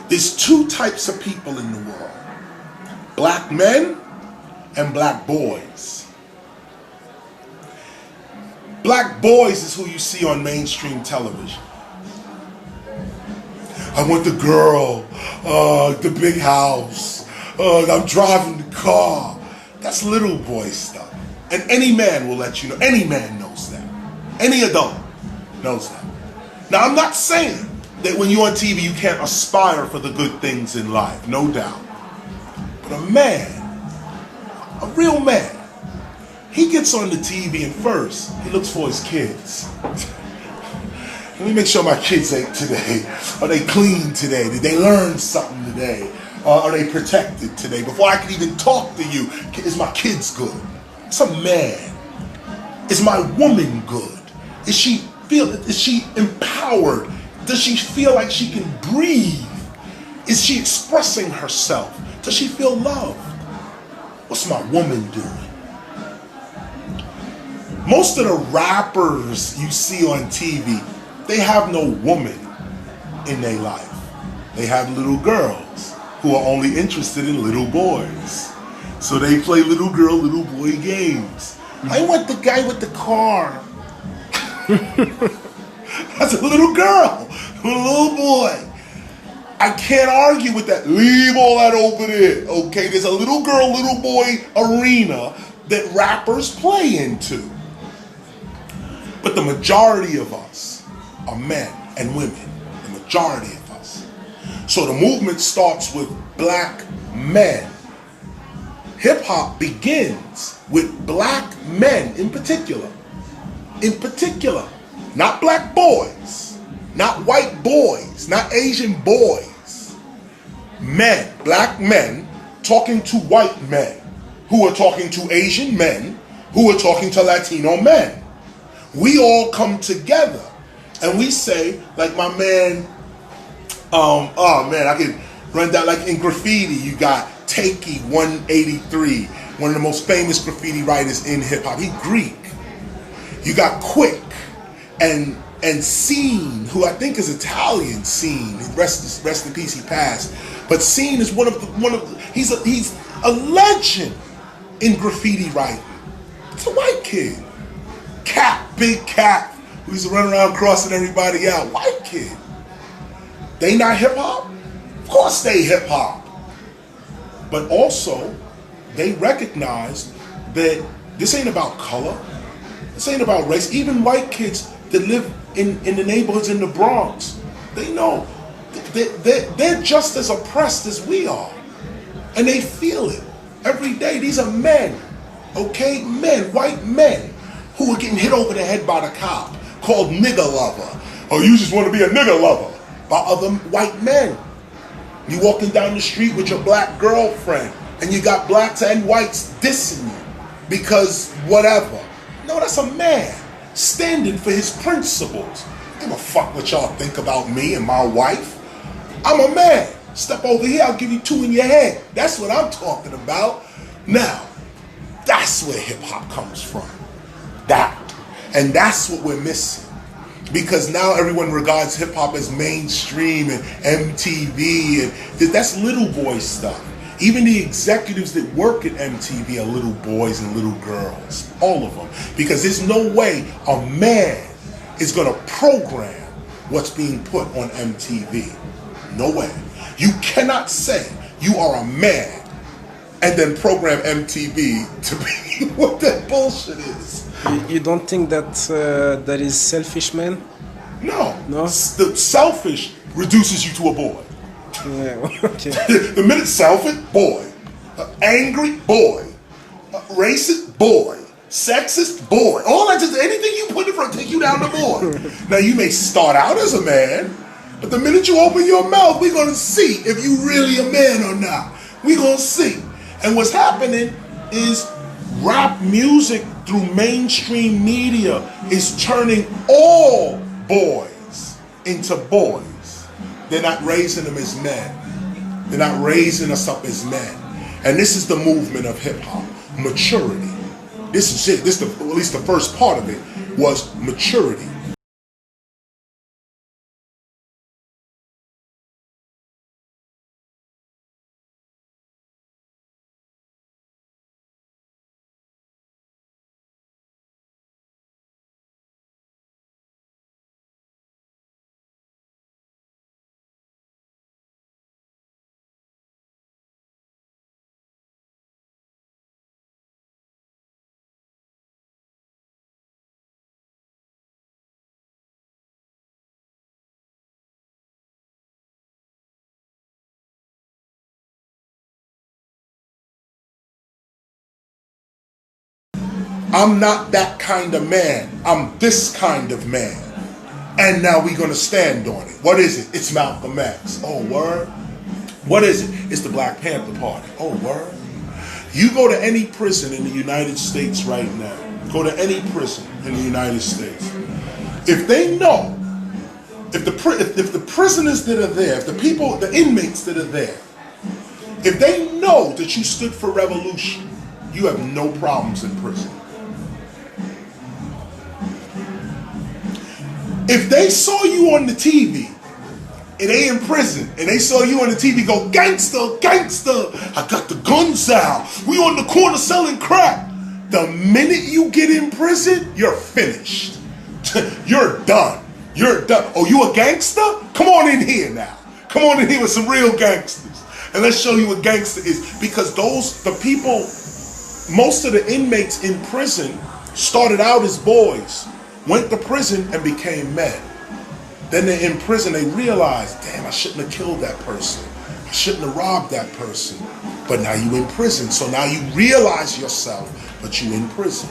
There's two types of people in the world. Black men and black boys. Black boys is who you see on mainstream television. I want the girl, the big house, I'm driving the car. That's little boy stuff. And any man will let you know, any man knows that. Any adult knows that. Now, I'm not saying that when you're on TV you can't aspire for the good things in life, no doubt. But a man, a real man, he gets on the TV and first he looks for his kids. Let me make sure my kids ate today. Are they clean today? Did they learn something today? Are they protected today? Before I can even talk to you, is my kids good? It's a man. Is my woman good? Is she empowered? Does she feel like she can breathe? Is she expressing herself? Does she feel loved? What's my woman doing? Most of the rappers you see on TV, they have no woman in their life. They have little girls who are only interested in little boys. So they play little girl, little boy games. I want the guy with the car. That's a little girl, a little boy. I can't argue with that. Leave all that over there, okay? There's a little girl, little boy arena that rappers play into. But the majority of us are men and women, the majority of us. So the movement starts with black men. Hip hop begins with black men in particular. In particular, not black boys, not white boys, not Asian boys. Men, black men talking to white men who are talking to Asian men who are talking to Latino men. We all come together and we say, like my man, I can run down, like in graffiti, you got Takey 183, one of the most famous graffiti writers in hip hop. He Greek. You got Quick and Scene, who I think is Italian. Scene, rest in peace, he passed. But Scene is he's a legend in graffiti writing. It's a white kid. Big Cap, who used to run around crossing everybody out. White kid. They not hip hop? Of course they hip hop. But also, they recognize that this ain't about color. This ain't about race. Even white kids that live in the neighborhoods in the Bronx, they know they're just as oppressed as we are. And they feel it every day. These are men, okay? Men, white men, who are getting hit over the head by the cop, called nigger lover. Or you just want to be a nigger lover, by other white men. You walking down the street with your black girlfriend, and you got blacks and whites dissing you because whatever. No, that's a man standing for his principles. I don't give a fuck what y'all think about me and my wife. I'm a man. Step over here, I'll give you two in your head. That's what I'm talking about. Now, that's where hip hop comes from. That. And that's what we're missing. Because now everyone regards hip hop as mainstream and MTV, and that's little boy stuff. Even the executives that work at MTV are little boys and little girls, all of them. Because there's no way a man is going to program what's being put on MTV. No way. You cannot say you are a man and then program MTV to be what that bullshit is. You don't think that that is selfish, man? No. No? The selfish reduces you to a boy. Yeah, okay. The minute selfish, boy. Angry, boy. Racist, boy. Sexist, boy. All that, just anything you put in front, take you down the board. Now you may start out as a man, but the minute you open your mouth, we're gonna see if you really a man or not. We're gonna see. And what's happening is rap music through mainstream media is turning all boys into boys. They're not raising them as men. They're not raising us up as men. And this is the movement of hip hop, maturity. This is it. At least the first part of it was maturity. I'm not that kind of man. I'm this kind of man. And now we're going to stand on it. What is it? It's Malcolm X. Oh, word. What is it? It's the Black Panther Party. Oh, word. You go to any prison in the United States right now. Go to any prison in the United States. If they know, if the prisoners that are there, if the people, the inmates that are there, if they know that you stood for revolution, you have no problems in prison. If they saw you on the TV, and they in prison, and they saw you on the TV go, gangster, gangster, I got the guns out, we on the corner selling crack. The minute you get in prison, you're finished. You're done. You're done. Oh, you a gangster? Come on in here now. Come on in here with some real gangsters. And let's show you what gangster is. Because the people, most of the inmates in prison started out as boys, went to prison and became men. Then they're in prison, they realize, damn, I shouldn't have killed that person. I shouldn't have robbed that person. But now you in prison. So now you realize yourself, but you in prison.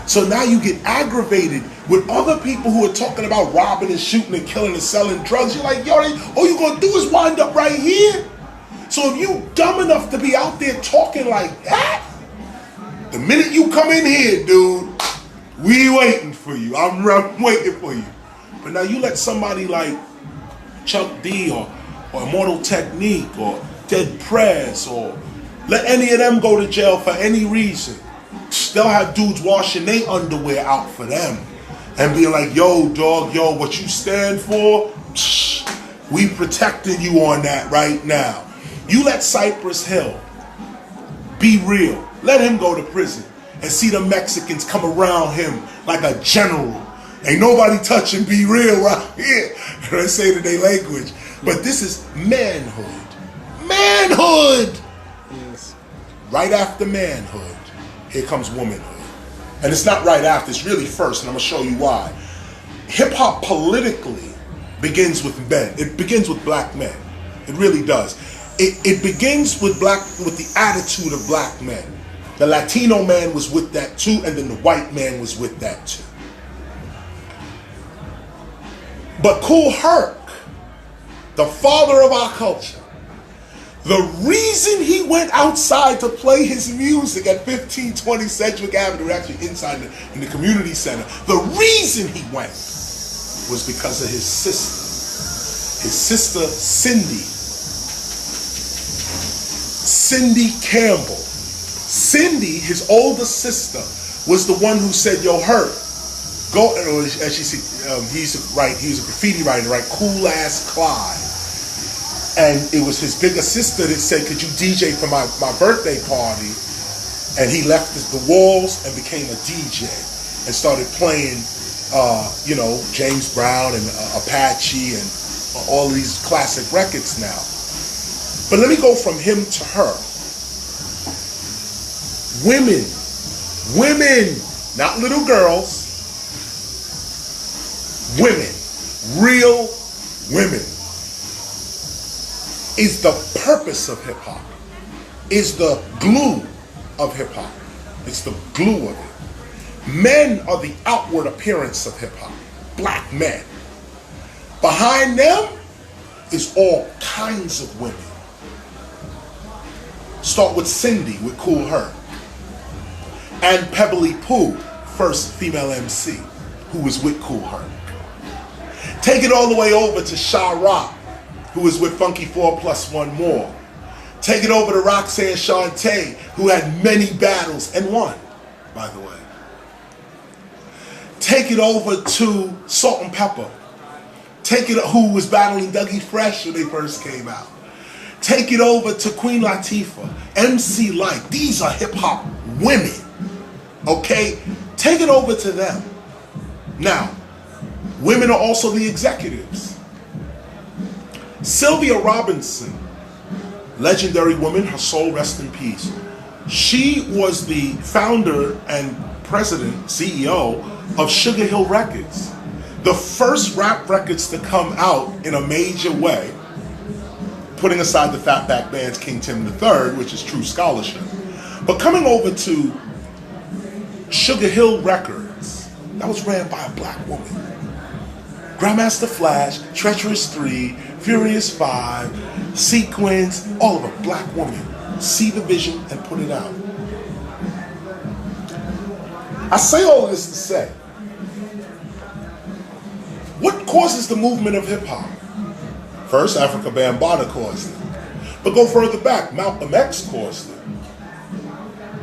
So now you get aggravated with other people who are talking about robbing and shooting and killing and selling drugs. You're like, yo, all you're going to do is wind up right here. So if you dumb enough to be out there talking like that, the minute you come in here, dude, we waiting for you. I'm waiting for you. But now you let somebody like Chuck D or Immortal Technique or Dead Prez or let any of them go to jail for any reason. They'll have dudes washing their underwear out for them and being like, yo, dog, yo, what you stand for, we protecting you on that right now. You let Cypress Hill be real. Let him go to prison and see the Mexicans come around him like a general. Ain't nobody touching Be Real right here. They say it in their language. But this is manhood. Manhood! Yes. Right after manhood, here comes womanhood. And it's not right after, it's really first, and I'm going to show you why. Hip-hop politically begins with men. It begins with black men. It really does. It begins with the attitude of black men. The Latino man was with that too, and then the white man was with that too. But Kool Herc, the father of our culture, the reason he went outside to play his music at 1520 Sedgwick Avenue, actually inside in the community center, the reason he went was because of his sister Cindy Campbell. Cindy, his older sister, was the one who said, yo, Herc, go, as she said, he was a graffiti writer, right? Cool Ass Clyde. And it was his bigger sister that said, could you DJ for my birthday party? And he left the walls and became a DJ and started playing, James Brown and Apache and all these classic records now. But let me go from him to her. Women, not little girls, women, real women, is the purpose of hip-hop, is the glue of hip-hop. It's the glue of it. Men are the outward appearance of hip-hop, black men. Behind them is all kinds of women. Start with Cindy, with Kool Herc. And Pebbly Pooh, first female MC, who was with Kool Herc. Take it all the way over to Sha Rock, who was with Funky 4+1 More. Take it over to Roxanne Shante, who had many battles and won, by the way. Take it over to Salt and Pepper. Take it, who was battling Dougie Fresh when they first came out. Take it over to Queen Latifah, MC Lyte. These are hip-hop women, okay? Take it over to them. Now, women are also the executives. Sylvia Robinson, legendary woman, her soul rest in peace. She was the founder and president, CEO of Sugar Hill Records. The first rap records to come out in a major way, putting aside the Fatback Band's King Tim III, which is true scholarship. But coming over to Sugar Hill Records, that was ran by a black woman. Grandmaster Flash, Treacherous 3, Furious 5, Sequence, all of a black woman. See the vision and put it out. I say all this to say, what causes the movement of hip hop? First, Africa Bambaataa caused it. But go further back, Malcolm X caused it.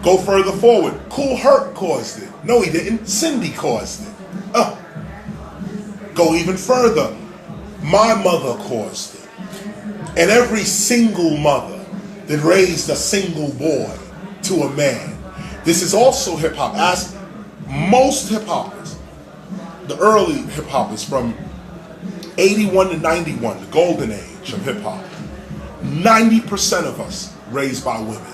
Go further forward, Kool Herc caused it. No, he didn't. Cindy caused it. Go even further, my mother caused it. And every single mother that raised a single boy to a man. This is also hip hop. Ask most hip hoppers, the early hip hoppers from 81 to 91, the golden age of hip hop. 90% of us raised by women.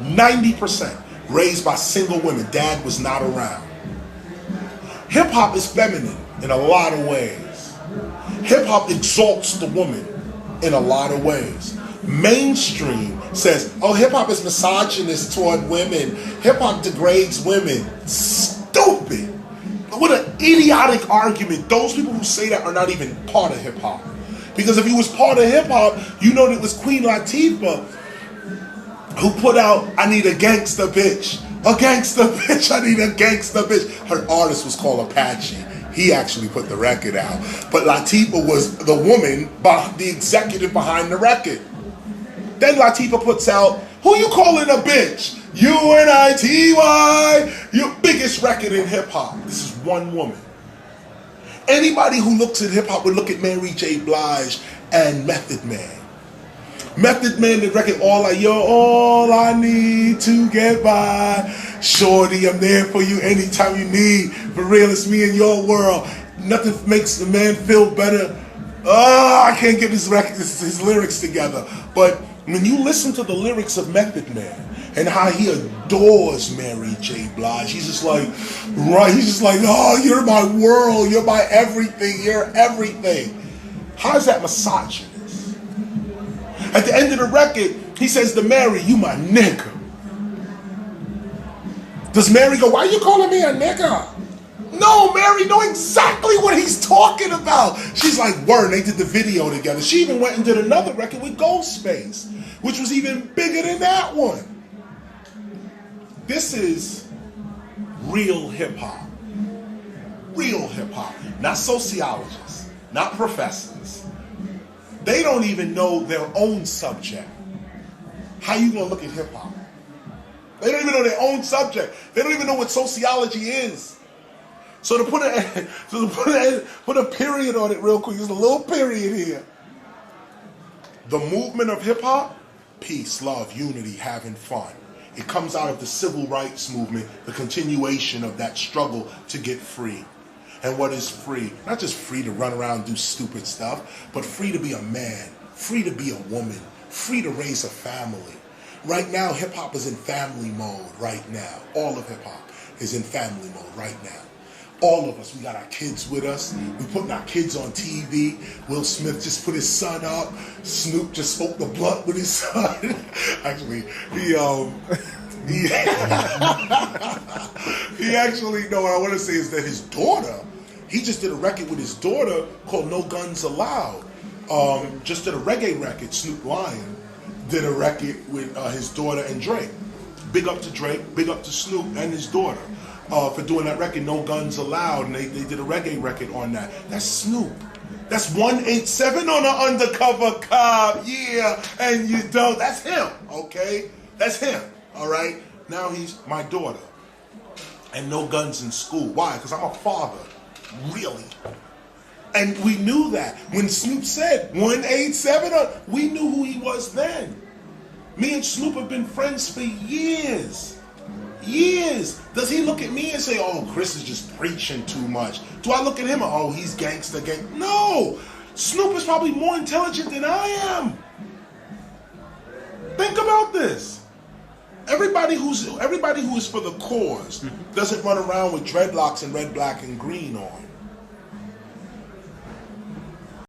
90% raised by single women. Dad was not around. Hip hop is feminine in a lot of ways. Hip hop exalts the woman in a lot of ways. Mainstream says, oh, hip hop is misogynist toward women. Hip hop degrades women. Stupid. What an idiotic argument. Those people who say that are not even part of hip hop. Because if you was part of hip hop, you know that it was Queen Latifah who put out, I need a gangsta bitch. A gangsta bitch, I need a gangsta bitch. Her artist was called Apache. He actually put the record out. But Latifah was the woman, the executive behind the record. Then Latifah puts out, who you calling a bitch? UNITY, your biggest record in hip hop. This is one woman. Anybody who looks at hip hop would look at Mary J. Blige and Method Man. Method Man, the record, you're all I need to get by. Shorty, I'm there for you anytime you need. For real, it's me in your world. Nothing makes the man feel better. I can't get his lyrics together. But when you listen to the lyrics of Method Man and how he adores Mary J. Blige, he's just like, oh, you're my world, you're my everything, you're everything. How is that misogynist? At the end of the record, he says to Mary, you my nigga. Does Mary go, why you calling me a nigga? No, Mary know exactly what he's talking about. She's like, word, they did the video together. She even went and did another record with Ghostface, which was even bigger than that one. This is real hip hop. Real hip hop. Not sociologists, not professors. They don't even know their own subject. How you gonna look at hip hop? They don't even know their own subject. They don't even know what sociology is. So to put a period on it real quick, there's a little period here. The movement of hip hop, peace, love, unity, having fun. It comes out of the civil rights movement, the continuation of that struggle to get free. And what is free? Not just free to run around and do stupid stuff, but free to be a man, free to be a woman, free to raise a family. Right now, hip-hop is in family mode right now. All of hip-hop is in family mode right now. All of us, we got our kids with us. We're putting our kids on TV. Will Smith just put his son up. Snoop just smoked the blunt with his son. Actually, he actually, no, what I want to say is that his daughter, he just did a record with his daughter called No Guns Allowed. Just did a reggae record. Snoop Lion did a record with his daughter and Drake. Big up to Drake, big up to Snoop and his daughter for doing that record, No Guns Allowed. And they did a reggae record on that. That's Snoop. That's 187 on an undercover cop. Yeah, and you don't. That's him, okay? That's him, all right? Now he's my daughter. And no guns in school. Why? Because I'm a father. Really? And we knew that. When Snoop said 187, we knew who he was then. Me and Snoop have been friends for years. Years. Does he look at me and say, oh, Chris is just preaching too much? Do I look at him and, oh, he's gangster gang? No. Snoop is probably more intelligent than I am. Think about this. Everybody who is for the cause doesn't run around with dreadlocks and red, black, and green on.